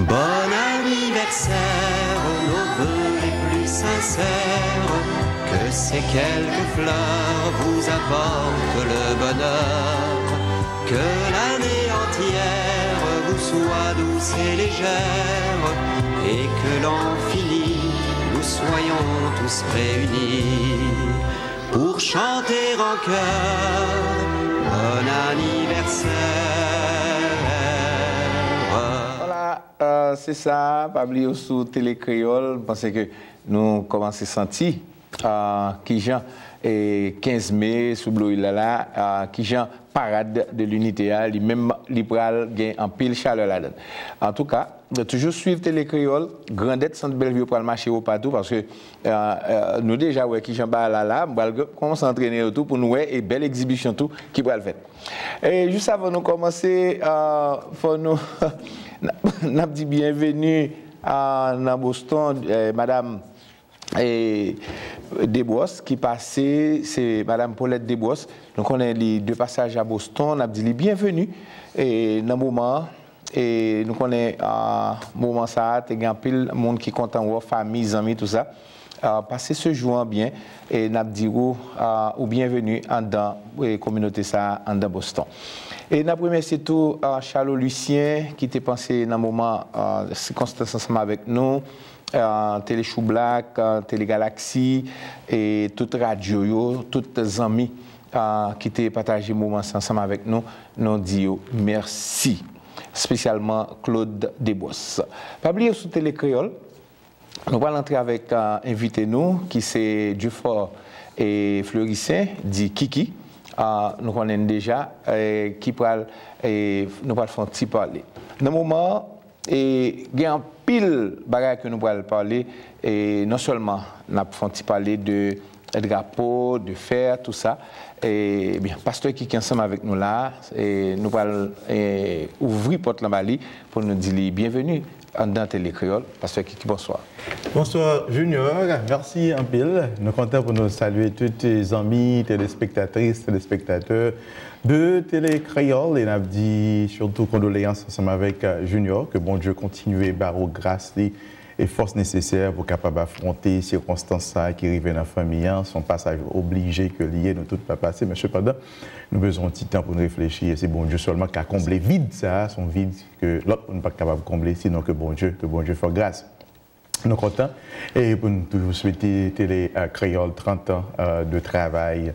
Bon anniversaire, nos vœux les plus sincères, que ces quelques fleurs vous apportent le bonheur, que l'année entière vous soit douce et légère, et que l'an fini, nous soyons tous réunis pour chanter en chœur bon anniversaire. Voilà, c'est ça, pas oublier sous Télé Créole, parce que nous commençons à sentir qui Jean et 15 mai sous Bleu là qui Jean parade de l'unité lui-même libéral gain en pile chaleur là-dedans. En tout cas, de toujours suivre Télé Créole, Grandette Centre Bellevue pour le marché au partout parce que nous déjà ouais qui Jean là on va commencer à entraîner autour pour nous et belle exhibition tout qui va le faire. Et juste avant nous commencer faut nous n'a dit bienvenue à Boston madame et Desbois qui passait, c'est Madame Paulette Desbois. Donc on a les deux passages à Boston, on a dit bienvenue et dans le moment et nous connaissons moment ça, il y a un pile monde qui content famille, amis tout ça. Passer ce jour bien et n'a dit ou bienvenue dans la communauté ça en dans Boston. Et n'a remercié tout Charles Lucien qui était pensé dans le moment circonstance ensemble avec nous. Télé Chou Black, Télé Galaxy et toute radio, toutes les amis qui ont partagé le moment ensemble avec nous, nous disons merci. Spécialement Claude Desbois. Pas oublier sur Télé Créole, nous allons entrer avec invité nous qui c'est Dufort et Fleurissant, dit Kiki. Nous connaissons déjà qui parle et nous allons faire un petit parler. Dans le moment, et il y a un pile bagage que nous allons parler et non seulement nous allons parler de drapeau, de fer, tout ça. Et bien, pasteur qui est ensemble avec nous là, et nous allons ouvrir porte l'embali pour nous dire bienvenue dans Télé Créole. Pasteur Kiki, bonsoir. Bonsoir Junior, merci en pile. Nous sommes contents pour nous saluer tous les amis, téléspectatrices, téléspectateurs de Télé Créole et nous dit surtout condoléances ensemble avec Junior, que bon Dieu continue à barrer grâce et force nécessaire pour capable affronter les circonstances qui arrivent dans la famille, son passage obligé que lié nous tout pas passer, mais cependant nous avons besoin de petit temps pour nous réfléchir. C'est bon Dieu seulement qui a comblé vide ça, son vide que l'autre n'est pas capable de combler, sinon que bon Dieu fait grâce. Nous sommes contents et pour nous toujours souhaiter Télé Créole 30 ans de travail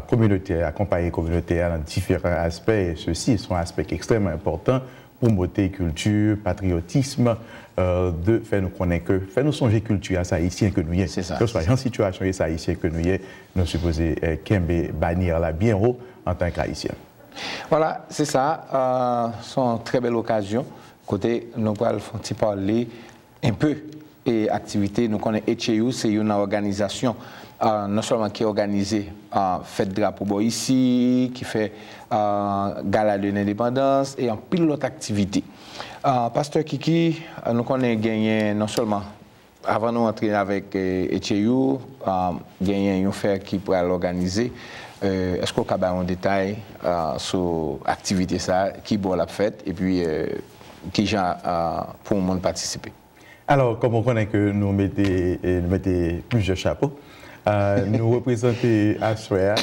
communautaire, accompagné communautaire dans différents aspects. Et ceux-ci sont aspects extrêmement importants pour beauté, culture, patriotisme, de faire nous connaître que, faire nous songer culture à haïtien que nous y est. Que ce soit en situation haïtien que nous y est, nous supposons Kembe bannir là bien haut en tant qu'haïtien. Voilà, c'est ça. C'est une très belle occasion. Côté, nous allons parler un peu et activité. Nous connaissons HEU, c'est une organisation non seulement qui est organisée fête drapeau ici, qui fait gala de l'indépendance et en pile d'autres activités. Pasteur Kiki, nous connaissons gagné non seulement avant de entrer avec HEU, gagné une fête qui pourrait l'organiser. Est-ce qu'on peut avoir un détail sur l'activité qui est la fête et puis qui genre pour le monde participer? Alors, comme on connaît que nous mettons plusieurs chapeaux, nous représentons à Soya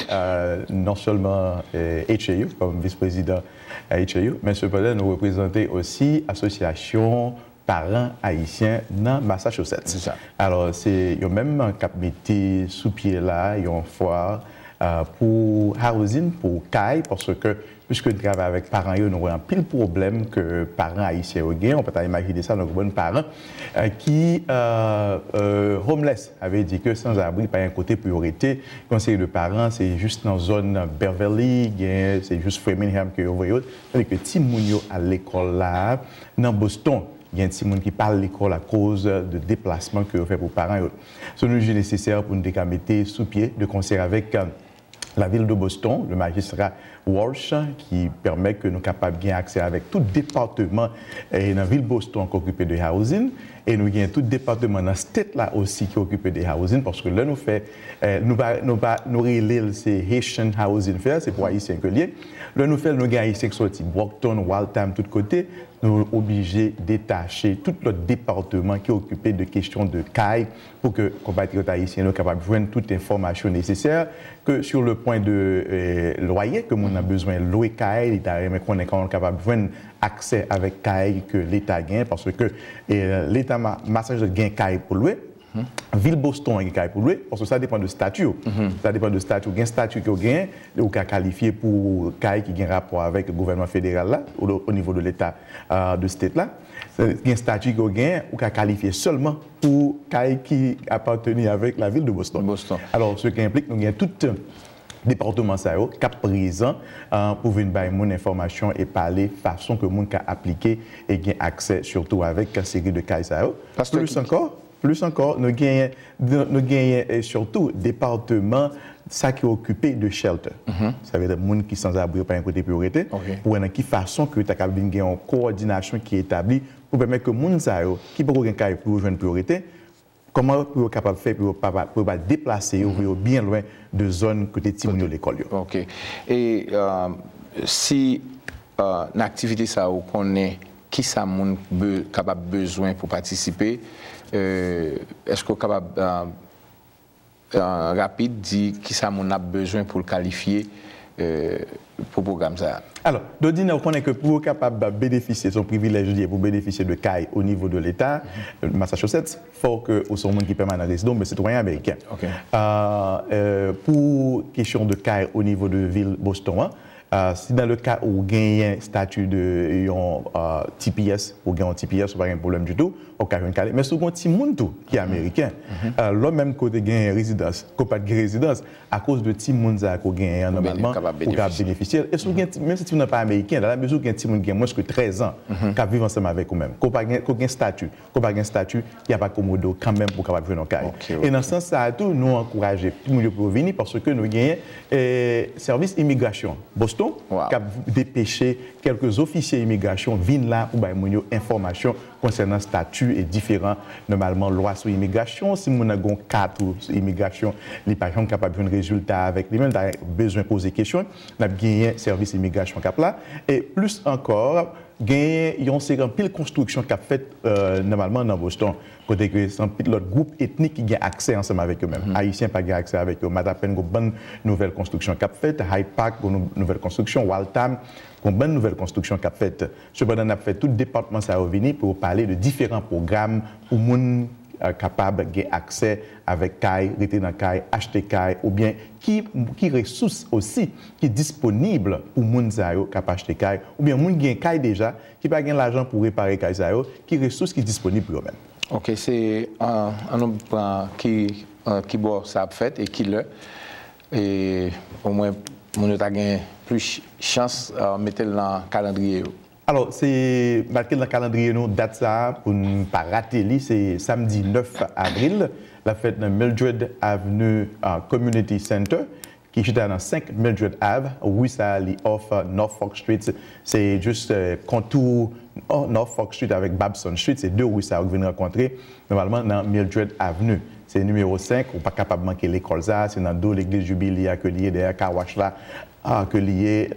non seulement HEU comme vice-président à HEU, mais cependant nous représentons aussi l'association parents haïtiens dans Massachusetts. C'est ça. Alors, c'est même un cap mis sous pied là, il y a une foire pour housing, pour CAI, parce que puisque nous travaillons avec parents, nous avons un pile problème que parents haïtiens ont. On peut imaginer ça, nos bons parents qui homeless avait dit que sans abri, pas un côté priorité. Conseil de parents, c'est juste dans la zone Beverly, c'est juste Framingham que vous voyez. C'est que si vous à l'école là, dans Boston, il y a un petit monde qui parle de l'école à cause de déplacements que vous faites pour les parents. Ce nous est nécessaire pour nous mettre sous pied de concert avec la ville de Boston, le magistrat Walsh, qui permet que nous soyons capables de gagner accès avec tout département dans la ville de Boston qui est occupé de housing. Et nous avons tout département dans la state là aussi qui est occupé de housing, parce que là, nous relèvons c'est Haitian Housing Fair, c'est pour Haïtiens que lié. Là, nous avons Haïtiens qui sont Brockton, Waltham, tout côté. nous sommes obligés de détacher tout le département qui est occupé de questions de CAI pour que les compatriotes haïtiens soient capables de joindre toute information nécessaire, que sur le point de loyer, que nous avons besoin de louer CAI, l'État est capable de joindre accès avec CAI que l'État gagne, parce que l'État massage de gain CAI pour louer. Ville Boston a un pour lui, parce que ça dépend de statut. Ça dépend de statut. Il y a un statut qui est qualifié pour CAI qui a un rapport avec le gouvernement fédéral là, au niveau de l'État de state là. Il y a un statut qui est qualifié seulement pour CAI qui appartient avec la ville de Boston. Alors, ce qui implique que nous avons tout département qui est présent pour venir donner mon information et parler de façon que nous avons appliqué et gain accès surtout avec une série de CAI. Plus encore, nous gagnons surtout département ça qui est occupé de shelter. Ça veut dire que les gens qui sont sans abri par un côté priorité, pour une façon que tu as une coordination qui est établie pour permettre que les gens qui peuvent gagner pour une priorité, comment ils sont capables de faire pour ne déplacer bien loin de zones côté de l'école. OK. Et si l'activité ça on connaît qui ça moun capable besoin pour participer, est-ce qu'on est capable rapide dire qui ça moun a besoin pour le qualifier pour le programme ça? Alors, d'ordinaire, on connaît que pour être capable de bénéficier de son privilège pour bénéficier de CAI au niveau de l'État, Massachusetts, il faut que vous soyez qui permanent résident, mais citoyen américain. Pour question de CAI au niveau de ville Boston, si dans le cas où vous gagnez un statut de TPS, vous gagnez un TPS, vous n'avez pas de problème du tout, vous avez un calé. Mais si vous avez un petit monde qui est américain, l'homme même côté gagne une résidence, qu'on pas de résidence, à cause de petit monde qui gagne normalement, vous pouvez bénéficier. Et même si vous n'êtes pas américain, dans la mesure où un petit monde qui a moins que 13 ans, qui vit ensemble avec vous-même, qu'on pas un statut, il n'y a pas de commodo quand même pour capable de faire un Et dans ce sens, ça tout nous encourager tout le monde pour venir parce que nous gagnons service immigration. Boston, qui a dépêché quelques officiers immigration viennent là pour avoir des informations concernant le statut et différents, normalement, lois sur l'immigration. Si nous avons 4 sur l'immigration, les patients sont capables de faire un résultat avec lui-même, nous avons besoin de poser des questions, nous avons gagné service immigration cap là. Et plus encore, il y a une pile construction qui a fait normalement dans Boston. Côté que c'est l'autre groupe ethnique qui a accès ensemble avec eux-mêmes. Haïtiens pas accès avec eux. Matapen, une bonne nouvelle construction qui a fait. Hyde Park, une nouvelle construction. Waltham, une bonne nouvelle construction qui a fait. Cependant, on a fait tout le département ça revenu pour parler de différents programmes pour les gens capables d'avoir accès avec CAI, rester dans CAI, acheter CAI, ou bien qui ressources aussi qui est disponible pour les gens capables d'acheter CAI, ou bien les gens qui ont CAI déjà, qui n'ont pas l'argent pour réparer CAI, qui ressources qui sont disponibles pour eux-mêmes. OK, c'est un homme qui ça a fait et qui l'a. Et au moins, on a plus de chance de mettre dans le calendrier. Alors, c'est marqué dans le calendrier, nous, date ça, pour ne pas rater, c'est samedi 9 avril, la fête dans Mildred Avenue Community Center, qui est dans 5 Mildred Ave, oui, ça, off Norfolk Street, c'est juste contour Norfolk Street avec Babson Street, c'est deux rues ça vous venez rencontrer, normalement dans Mildred Avenue. C'est numéro 5, on n'est pas capable de manquer l'école ça, c'est dans l'église Jubilee que lié derrière Kawash là, que lié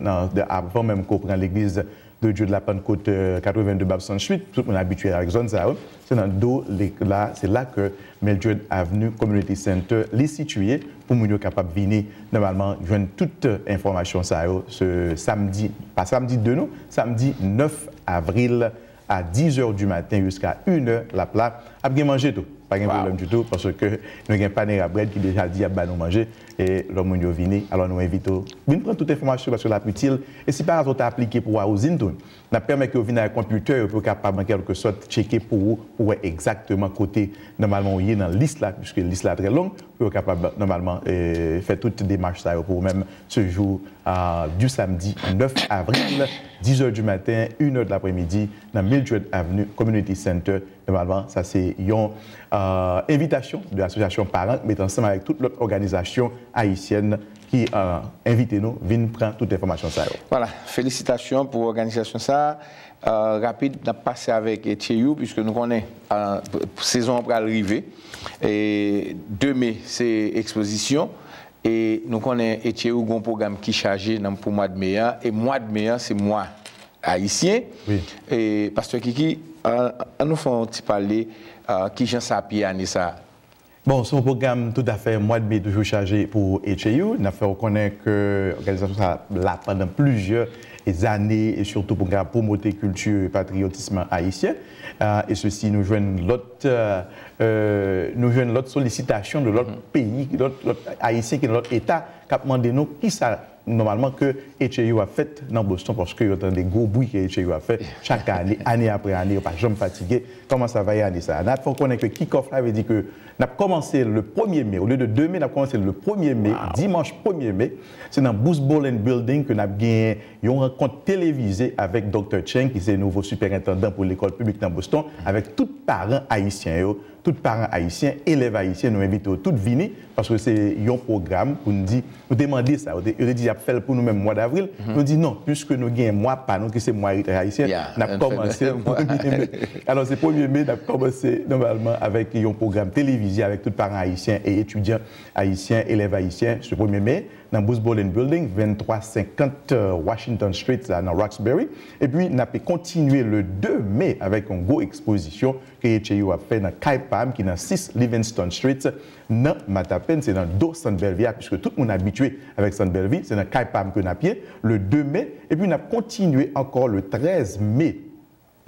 avant même qu'on prend l'église de Dieu de la Pentecôte 82 Babson Street, tout le monde est habitué avec zone ça, c'est dans dos là, c'est là que Mildred Avenue Community Center est situé pour nous capable de venir normalement joindre toute information ça ce samedi, pas samedi 2 non, samedi 9 avril à 10h du matin jusqu'à 1h la place a bien manger tout. Pas de problème du tout parce que nous avons un panier à bread qui déjà dit à nous manger et l'homme est venu. Alors nous invitons. Nous prenons toute information parce que la plus utile. Et si par exemple tu as appliqué pour Housing, nous permet que vous venez avec un computer pour capable en quelque sorte checker pour exactement côté normalement il est dans la liste là puisque la liste là très longue pour capable normalement faire toute démarche ça pour même ce jour du samedi 9 avril 10h du matin 1h de l'après-midi dans Mildred Avenue Community Center. Normalement ça c'est une invitation de l'association Parents mais ensemble avec toute l'autre organisation haïtienne qui invite nous, viennent prendre toute l'information. Voilà, félicitations pour l'organisation ça. Rapide, on a passé avec Ethieu, puisque nous connaissons la saison pour arriver. Et 2 mai, c'est exposition. Et nous connaissons Ethieu, un programme qui est chargé pour le mois de mai. Et le mois de mai, c'est mois haïtien. Oui. Et Pasteur Kiki, on nous fait un petit parler qui j'en sais année ça. Bon, c'est un programme tout à fait mois de mai toujours chargé pour HAU. On a fait reconnaître que l'organisation ça là pendant plusieurs années et surtout pour promouvoir culture et patriotisme haïtien. Et ceci nous joignent l'autre sollicitation de l'autre pays, l'autre haïtien qui est dans l'autre État, qui a demandé nous qui ça normalement que HAU a fait dans Boston parce qu'il y a des gros bruits que HAU a fait chaque année, année après année, pas jamais fatigué. Comment ça va y aller ça? Il faut connaître que kick-off là veut dire que on a commencé le 1er mai, au lieu de 2 mai, on a commencé le 1er mai, dimanche 1er mai. C'est dans Boost Ball and Building que nous avons gagné une rencontre télévisée avec Dr. Cheng, qui est le nouveau superintendant pour l'école publique dans Boston, avec tous les parents haïtiens. Tous les parents haïtiens, élèves haïtiens, nous invitons tous venir parce que c'est un programme pour nous dire, nous demander ça. Nous dit, fait pour nous-mêmes mois d'avril. Nous dit non, puisque nous gagnons mois pas, nous que c'est mois haïtien, nous avons commencé le 1er mai. Alors c'est 1er mai, nous avons commencé normalement avec un programme télévisé avec tous les parents haïtiens et étudiants haïtiens, élèves haïtiens, ce 1er mai, dans Boost Ball and Building, 2350 Washington Street, là, dans Roxbury. Et puis, nous avons continué le 2 mai avec une grosse exposition que HAU a fait dans Kaipam, qui est dans 6 Livingston Street, dans Matapen, c'est dans Do San Belvia, puisque tout le monde est habitué avec San Belvia, c'est dans Kaipam que nous avons pied, le 2 mai. Et puis, nous avons continué encore le 13 mai.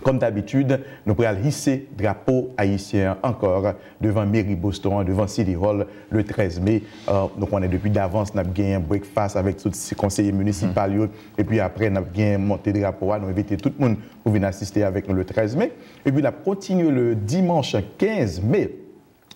Comme d'habitude, nous pourrons hisser drapeau haïtien encore devant Mairie Boston, devant City Hall le 13 mai. Donc on est depuis d'avance, nous avons gagné un breakfast avec tous ces conseillers municipaux. Et puis après, nous avons gagné un montée de drapeau. Nous avons invité tout le monde pour venir assister avec nous le 13 mai. Et puis nous avons continué le dimanche 15 mai.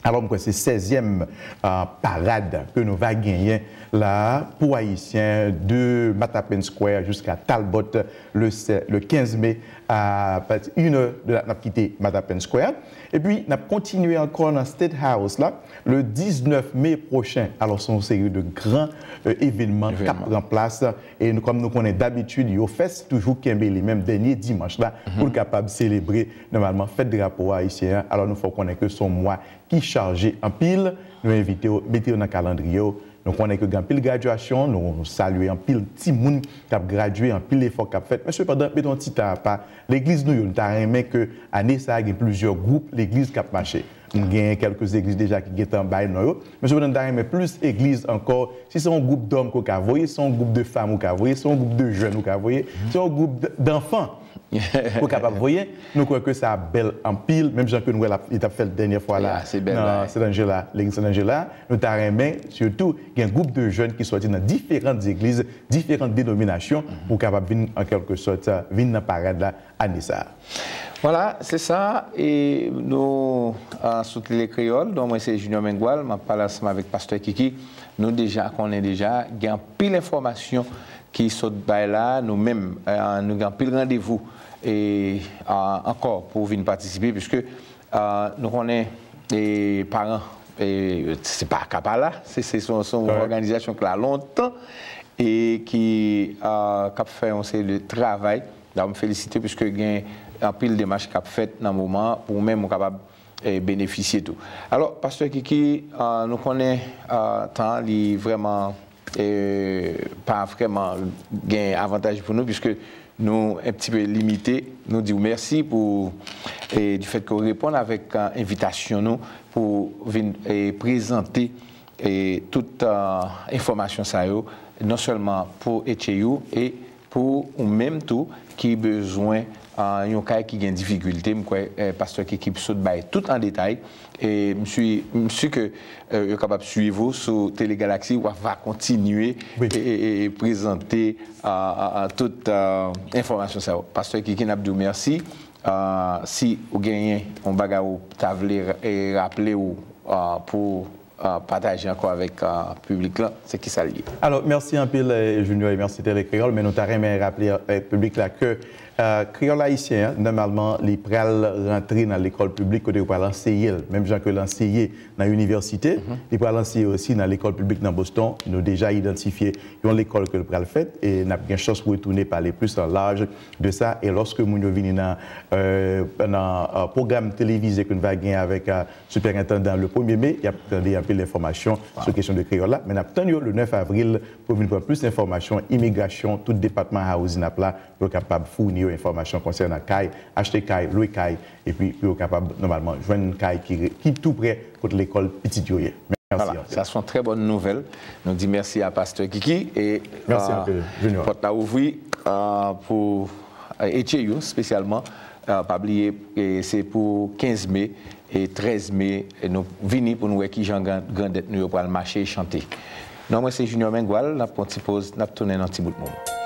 Alors, c'est 16e parade que nous va gagner là pour Haïtiens de Matapen Square jusqu'à Talbot le 15 mai à 1h de la quitté Matapen Square. Et puis, nous avons continué encore dans State House là, le 19 mai prochain. Alors, c'est une série de grands événements qui prennent place. Et nous, comme nous connaissons d'habitude, il fait toujours qu'il y ait les mêmes derniers dimanches là pour capable célébrer normalement fête drapeau haïtien. Alors, nous faut connaître que son mois qui chargé en pile, nous invitons, mettez dans le calendrier. Nous connaissons que dans pile graduation, nous saluons en pile petit monde qui a gradué, en pile effort qui a fait. Mais cependant, mettons petit temps pas. L'église nous avons aimé que année ça il y a plusieurs groupes, l'église qui a marché. Nous avons quelques églises déjà qui sont en bas. Mais cependant, nous avons plus d'églises encore. Si c'est un groupe d'hommes qu'on a voyé, si c'est un groupe de femmes qu'on a voyé, si c'est un groupe de jeunes qu'on a voyé, si c'est un groupe d'enfants. Pour capable voyer, nous croyons que ça a belle en pile, même gens que nous avons fait la dernière fois là. C'est belle. L'église Saint-Angela, nous avons aimé surtout il y a un groupe de jeunes qui sont dans différentes églises, différentes dénominations pour capable venir en quelque sorte venir dans la parade là à Nissa. Voilà, c'est ça. Et nous, sous les créoles, donc moi c'est Junior Mengual, je parle ensemble avec Pasteur Kiki. Nous connaissons déjà, il y a pile d'informations qui sont là, nous-mêmes, nous avons pile rendez-vous et encore pour venir participer, puisque nous connaissons les parents, c'est pas Kapala, c'est son organisation qui a longtemps et qui a fait le travail. Je me félicite puisque il y a un pile de démarches qui a fait dans le moment pour même être capable de bénéficier de tout. Alors, Pasteur Kiki, nous connaissons tant vraiment pas vraiment un avantage pour nous puisque nous un petit peu limités. Nous disons merci pour du fait qu'on répond avec invitation nous pour venir présenter toute information ça non seulement pour HAU et pour même tout qui a besoin un cas qui a une difficulté, Pasteur qui saute tout en détail. Et je suis que capable de suivre sur Télé Galaxy ou va continuer et présenter toute information. Pasteur Kiki Nabdou, merci. Si vous gagnez un bagage ou vous rappeler pour partager encore avec le public là, c'est qui ça lié. Alors, merci un peu, Junior, et merci Télé Créole, mais nous t'avons rappelé au public là que créole haïtien, normalement, les pral rentrer dans l'école publique, côté pour l'enseigner, même gens que l'enseigner dans l'université, ils pral l'enseigner aussi dans l'école publique dans Boston. Ils ont déjà identifié l'école que le pral fait et n'a bien chance pour retourner parler plus en large de ça. Et lorsque nous venons dans un programme télévisé que nous va gagner avec le superintendant le 1er mai, il y a un peu d'informations sur la question de créole là. Mais nous attendons le 9 avril pour venir prendre plus d'informations, immigration, tout département housing là, pour capable fournir plus d'informations concernant CAI, acheter CAI, louer CAI, et puis vous êtes capable normalement de joindre une CAI qui est tout près contre l'école Petite Yoye. Merci. Voilà, ça sont très bonnes nouvelles. Nous disons merci à Pasteur Kiki et merci un peu, Junior. Porte la ouvri pour Etcheyou spécialement. Pas oublier, c'est pour 15 mai et 13 mai, et nous venons pour nous voir qui Jean Grandet nous pour le marché et chanter. Non, moi c'est Junior Mengual, nous avons pause, nous tourné dans un petit bout de moment.